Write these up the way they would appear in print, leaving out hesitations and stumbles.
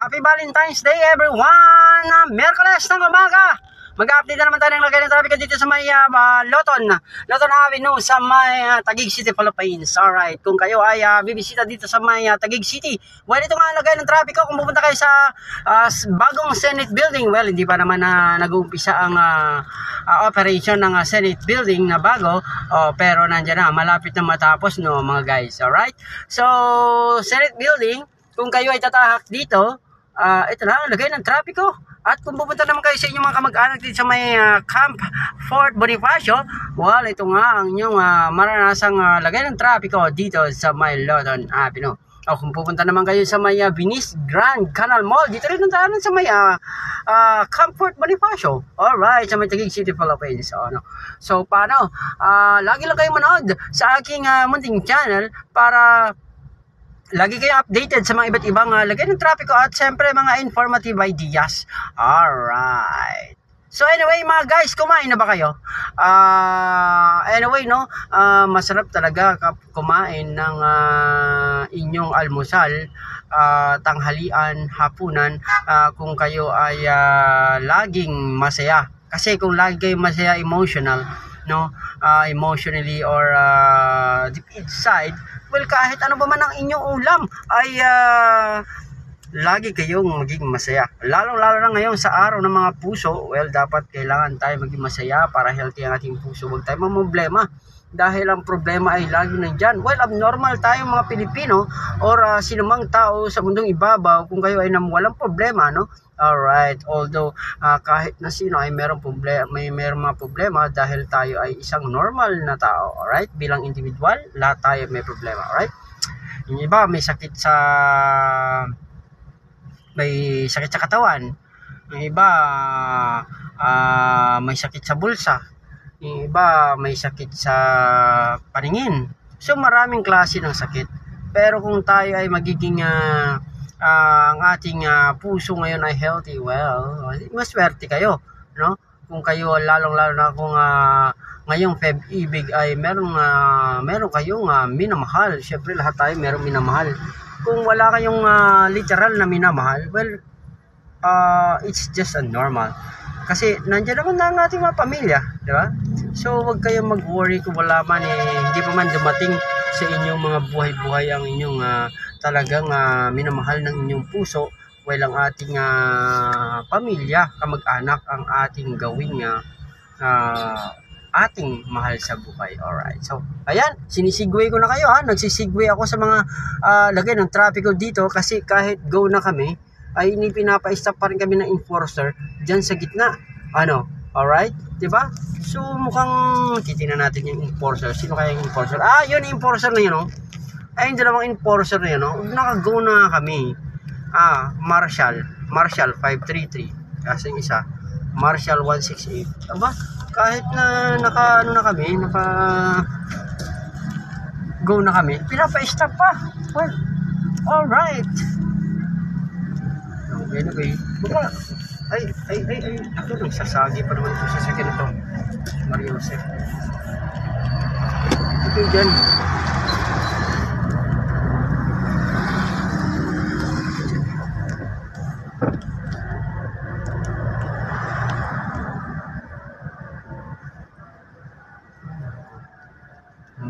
Happy Valentine's Day everyone! Merkules ng umaga! Mag-update na naman tayo ng lagay ng traffic dito sa may Loton Avenue sa may Taguig City, Philippines. Alright, kung kayo ay bibisita dito sa may Taguig City, well, ito nga lagay ng traffic ko. Kung pupunta kayo sa bagong Senate Building, well, hindi pa naman nag-uumpisa ang operation ng Senate Building na bago, pero nandiyan na, malapit na matapos, no, mga guys. Alright, so Senate Building, kung kayo ay tatahak dito, ito na, lagay ng trapiko. At kung pupunta naman kayo sa inyong mga kamag-anak dito sa may Camp Fort Bonifacio, well, ito nga ang inyong maranasang lagay ng trapiko dito sa may Loton Avenue. O kung pupunta naman kayo sa may Venice Grand Canal Mall, dito rin ang daanan sa may Camp Fort Bonifacio. Alright, sa may Taguig City, Philippines. So, paano? Lagi lang kayo manood sa aking munting channel para lagi kayo updated sa mga iba't ibang lagay ng trapiko at syempre mga informative ideas. Alright. So anyway mga guys, kumain na ba kayo? Anyway, no, masarap talaga kumain ng inyong almusal, tanghalian, hapunan, kung kayo ay laging masaya. Kasi kung lagi kayo masaya emotionally or deep inside, well, kahit ano ba man ang inyong ulam ay lagi kayong maging masaya. Lalo na ngayon sa araw ng mga puso, well, dapat kailangan tayo maging masaya para healthy ang ating puso. Huwag tayo mamroblema dahil ang problema ay lagi nandyan. Well, abnormal tayo mga Pilipino or sinumang tao sa mundong ibabaw kung kayo ay walang problema, no? Alright, although kahit na sino ay merong mga problema dahil tayo ay isang normal na tao. Alright, bilang individual, lahat tayo may problema. Alright, yung iba may sakit sa katawan, yung iba may sakit sa bulsa, yung iba may sakit sa paningin. So maraming klase ng sakit. Pero kung tayo ay magiging ang ating puso ngayon ay healthy, well, maswerte kayo, no? Kung kayo lalong-lalo na kung ngayong Feb-ibig ay meron kayong minamahal. Syempre lahat tayo merong minamahal. Kung wala kayong literal na minamahal, well, it's just a normal. Kasi nandiyan naman na ang ating mga pamilya, di ba? So wag kayong mag-worry kung wala man hindi pa man dumating sa inyong mga buhay-buhay ang inyong talagang minamahal ng inyong puso. Well, ang ating pamilya, kamag-anak ang ating gawing ating mahal sa buhay. Alright, so ayan, sinisigway ko na kayo nagsisigway ako sa mga lagay ng trapiko dito kasi kahit go na kami ay hindi pinapa-stop pa rin kami ng enforcer dyan sa gitna. Alright, diba? So mukhang titingnan natin yung enforcer. Sino kaya yung enforcer? Yun yung enforcer na yun, ay yung dalawang enforcer na yun, naka-go na kami. Marshall 533 kasi yung isa Marshall 168. Aba, kahit na naka go na kami, pinapa-stop pa. Well, alright. Anyway, ay ako nang sasagi pa naman ito sa second ito. Mario Jose. Ito dyan.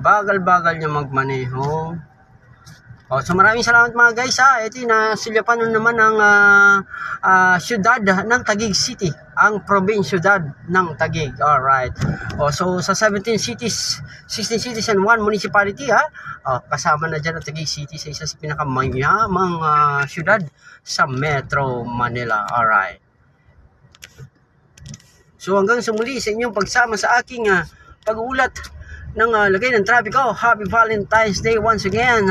Bagal-bagal niya magmaneho. So maraming salamat mga guys. Ito na silyapan naman ang syudad ng Taguig City, ang probinsiyudad ng Taguig. Alright. So sa 16 cities and 1 municipality kasama na dyan ang Taguig City sa isa sa pinakamayamang syudad sa Metro Manila. Alright. So hanggang sa muli sa inyong pagsama sa aking pag-uulat ng lagay ng trapiko. Happy Valentine's Day once again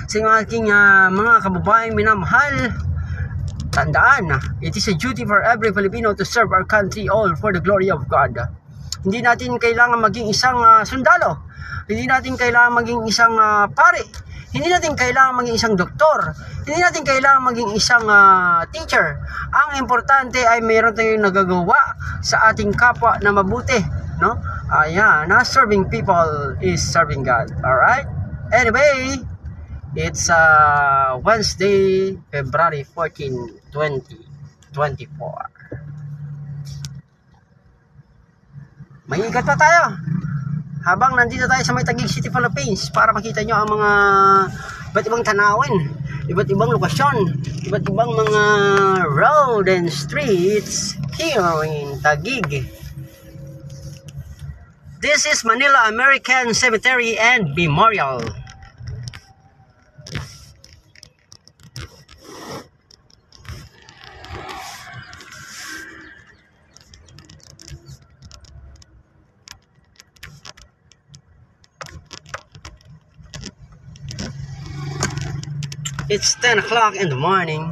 sa aking mga kababaeng minamahal. Tandaan, it is a duty for every Filipino to serve our country all for the glory of God. Hindi natin kailangan maging isang sundalo, hindi natin kailangan maging isang pare, hindi natin kailangan maging isang doktor, hindi natin kailangan maging isang teacher. Ang importante ay mayroon tayong nagagawa sa ating kapwa na mabuti, no? Ayan, serving people is serving God. Alright? Anyway, It's Wednesday, February 14, 2024. May ikot pa tayo habang nandito tayo sa may Taguig City, Philippines para makita nyo ang mga iba't ibang tanawin, iba't ibang lokasyon, iba't ibang mga road and streets here in Taguig. This is Manila American Cemetery and Memorial. It's 10 o'clock in the morning.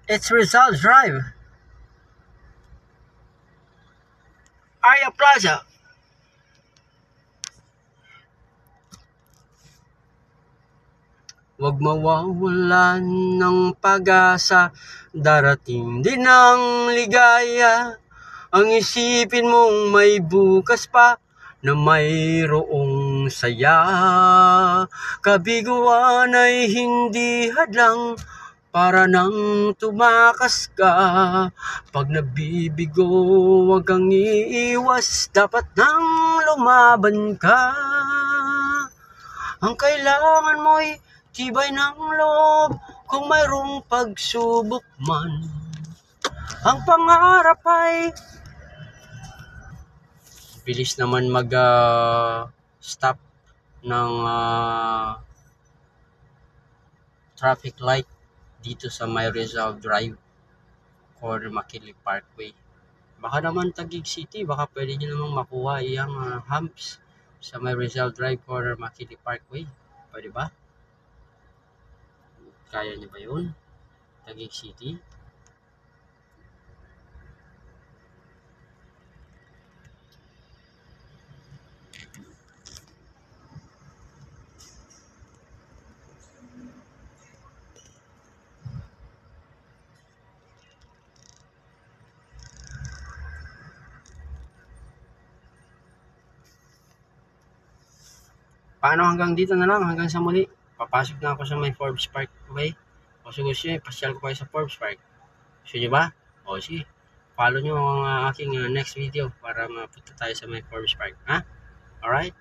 It's Rizal Drive, Aya Plaza. Huwag mawawalan ng pag-asa, darating din ang ligaya. Ang isipin mong may bukas pa, na mayroong saya. Kabiguan ay hindi hadlang, para nang tumakas ka. Pag nabibigo, huwag kang iiwas, dapat nang lumaban ka. Ang kailangan mo'y tibay ng loob, kung mayroong pagsubok man. Ang pangarap ay bilis naman mag-stop ng traffic light dito sa may Rizal Drive, corner Makili Parkway. Baka naman Taguig City, baka pwede nyo namang makuha iyang humps sa may Rizal Drive, corner Makili Parkway. Pwede ba? Kaya nyo ba yun? Taguig City? Paano hanggang dito na lang, hanggang sa muli. Papasok na ako sa may Forbes Park, okay? O so gusto nyo, pasyal ko kayo sa Forbes Park. Gusto nyo ba? O sige, follow nyo ang aking next video para mapunta tayo sa may Forbes Park. Ha? Alright?